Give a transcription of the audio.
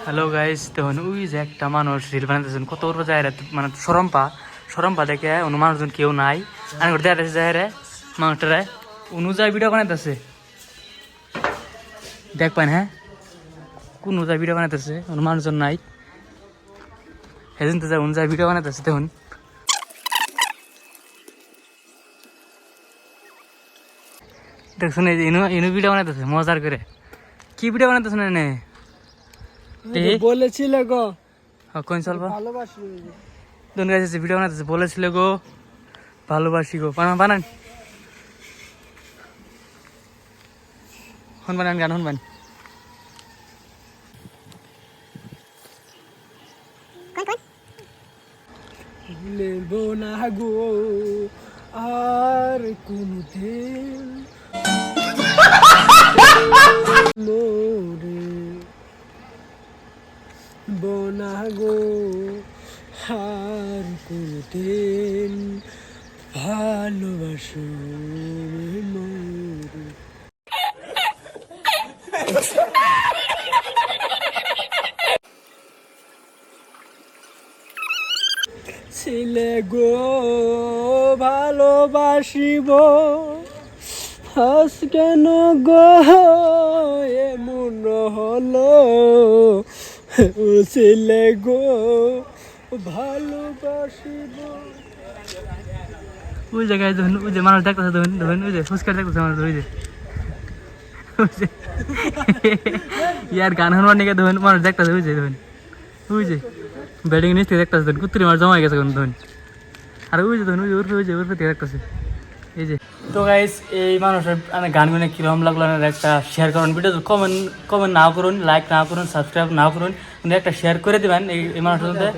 Hello guys, দেখুন ওই যে একটা মানুষ রিল বানাইতেছেন কত বড় যায় রে, মানে সরম্পা দেখে অন্য মানুষজন কেউ নাই আমি করে দেখাতেছে যায় রে মানুষটারে অনুযায়ী ভিডিও বানাইতেছে দেখ পান। হ্যাঁ, কোন অনুযায়ী ভিডিও বানাইতেছে অন্য মানুষজন নাই, সেদিন তো যায় অনুযায়ী ভিডিও বানাইতেছে। দেখুন দেখুন এই যে ইনু ভিডিও বানাইতেছে মজার করে। কি ভিডিও বানাইতেছে না বলেছিল গো কোন চলবো ভালোবাসি দুন গাইছে ভিডিও বানাইতেছে, বলেছিল গো ভালোবাসি গো। বানান হন বানান গান হন বান। ভুলেব না গো আর কোনদিন মোরে বোনা গো আর কোনদিন ভালোবাসো মোরে। ছিলে গো ভালোবাসিব আজ কেন গো এমন হলো, ছিলে গো ভালোবাসিব। ওই জায়গায় ধরুন ওই যে মানুষ দেখতেছে, ধরুন ধরুন ওই যে ফুচকা দেখতেছে মানুষ, ওই যে ইয়ার গান হওয়ার নিকে ধরুন মানুষ দেখতেছে, ওই যে ধরুন ওই যে ব্যাটিং নিচ থেকে দেখতেছে ধরুন কুত্তুরি মাছ জমা গেছে ধরুন। আর ওই যে ধরুন ওই যে থেকে দেখতেছে এই যে। তো গাইস এই মানুষের মানে গানগুলো কীরকম লাগলো একটা শেয়ার করুন, ভিডিও কমেন্ট না করুন, লাইক না করুন, সাবস্ক্রাইব না করুন, কিন্তু একটা শেয়ার করে দেবেন এই মানুষের সাথে।